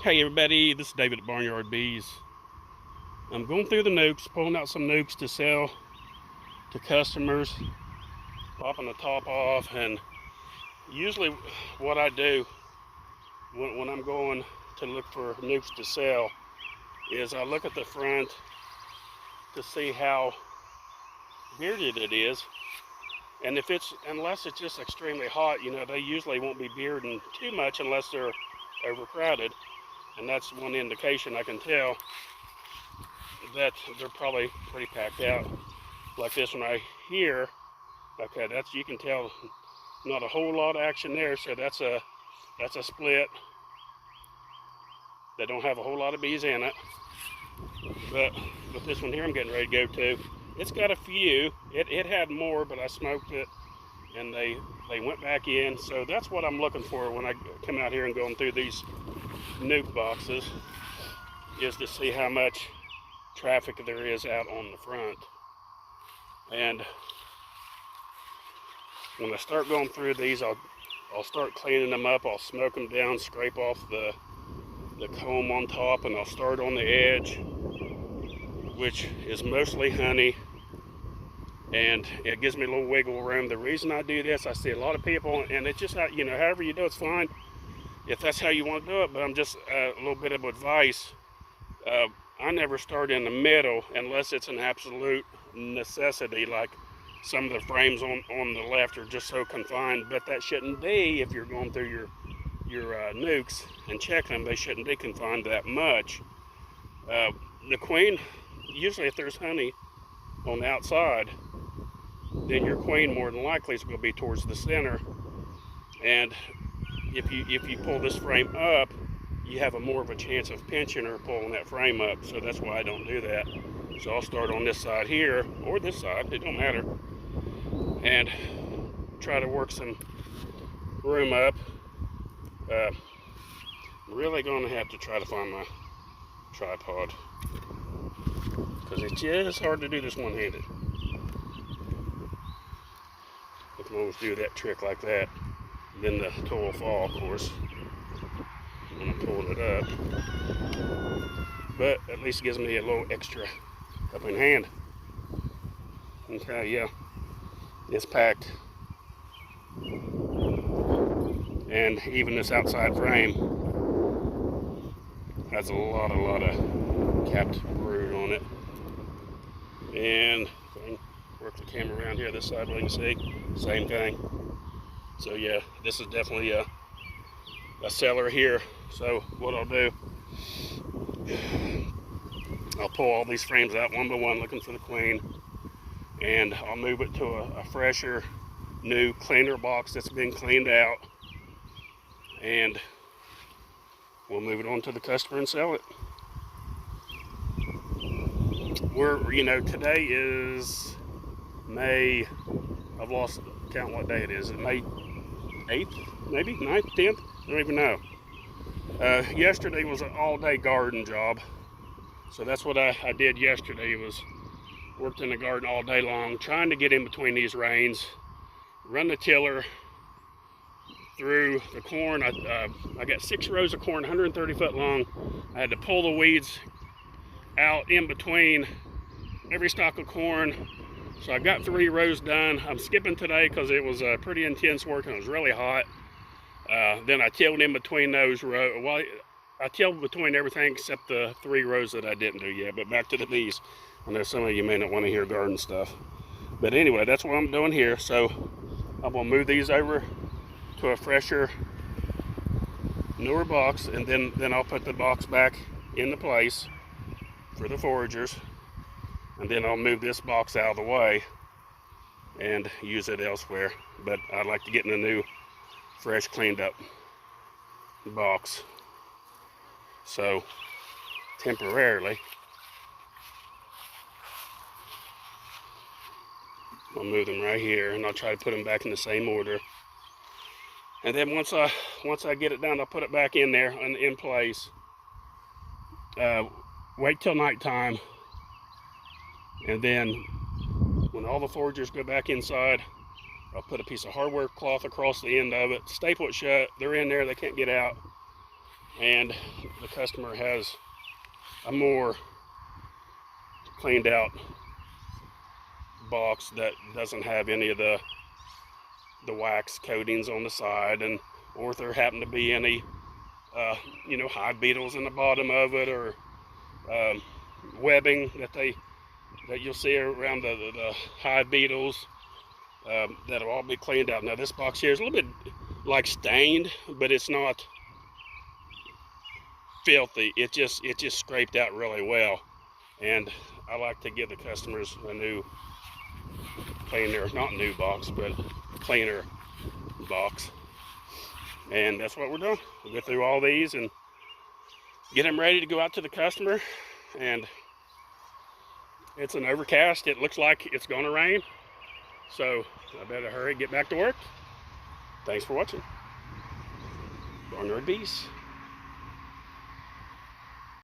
Hey everybody, this is David at Barnyard Bees. I'm going through the nukes, pulling out some nukes to sell to customers, popping the top off, and usually what I do when I'm going to look for nukes to sell is I look at the front to see how bearded it is, and unless it's just extremely hot, you know, they usually won't be bearding too much unless they're overcrowded. And that's one indication I can tell that they're probably pretty packed out. Like this one right here, okay, you can tell not a whole lot of action there, so that's a split. They don't have a whole lot of bees in it. But with this one here I'm getting ready to go to, it's got a few. It had more, but I smoked it and they went back in. So that's what I'm looking for when I come out here and going through these nuke boxes, is to see how much traffic there is out on the front. And when I start going through these, I'll start cleaning them up. I'll smoke them down, scrape off the comb on top, and I'll start on the edge, which is mostly honey, and it gives me a little wiggle room. The reason I do this, I see a lot of people, and it's just, you know, however you do it's fine if that's how you want to do it, but I'm just a little bit of advice. I never start in the middle unless it's an absolute necessity, like some of the frames on the left are just so confined, but that shouldn't be. If you're going through your nukes and checking them, they shouldn't be confined that much. The queen, usually if there's honey on the outside, then your queen more than likely is going to be towards the center. And if you pull this frame up, you have more of a chance of pinching or pulling that frame up. So that's why I don't do that. So I'll start on this side here, or this side, it don't matter, and try to work some room up. I'm really going to have to try to find my tripod, because it's just hard to do this one-handed. I can always do that trick like that. Then the tool will fall, of course, when I'm pulling it up. But at least it gives me a little extra helping hand. Okay, yeah, it's packed. And even this outside frame has a lot of capped brood on it. And if I can work the camera around here this side, where you can see, same thing. So yeah, this is definitely a seller here. So what I'll do, I'll pull all these frames out one by one looking for the queen, and I'll move it to a fresher, new, cleaner box that's been cleaned out, and we'll move it on to the customer and sell it. Today is May, I've lost count what day it is. It May 8th, maybe 9th, 10th, I don't even know. Yesterday was an all-day garden job, so that's what I did yesterday. Was worked in the garden all day long, trying to get in between these rains, run the tiller through the corn. I got 6 rows of corn, 130 foot long. I had to pull the weeds out in between every stalk of corn. So I got 3 rows done. I'm skipping today because it was pretty intense work and it was really hot. Then I tilled in between those rows. Well, I tilled between everything except the 3 rows that I didn't do yet. But back to the bees. I know some of you may not want to hear garden stuff. But anyway, that's what I'm doing here. So I'm going to move these over to a fresher, newer box. And then I'll put the box back into place for the foragers. And then I'll move this box out of the way and use it elsewhere. But I'd like to get in a new, fresh, cleaned up box. So, temporarily, I'll move them right here, and I'll try to put them back in the same order. And then once I get it done, I'll put it back in there and in place. Wait till nighttime. And then when all the foragers go back inside, I'll put a piece of hardware cloth across the end of it, staple it shut. They're in there, they can't get out. and the customer has a more cleaned out box that doesn't have any of the wax coatings on the side, and or if there happen to be any you know, hive beetles in the bottom of it, or webbing that you'll see around the hive beetles, that'll all be cleaned out. Now this box here is a little bit like stained, but it's not filthy. It just scraped out really well, and I like to give the customers a new cleaner, not new box, but cleaner box. And that's what we're doing. We'll go through all these and get them ready to go out to the customer. And it's an overcast. It looks like it's going to rain, so I better hurry, get back to work. Thanks for watching. Barnyard Bees.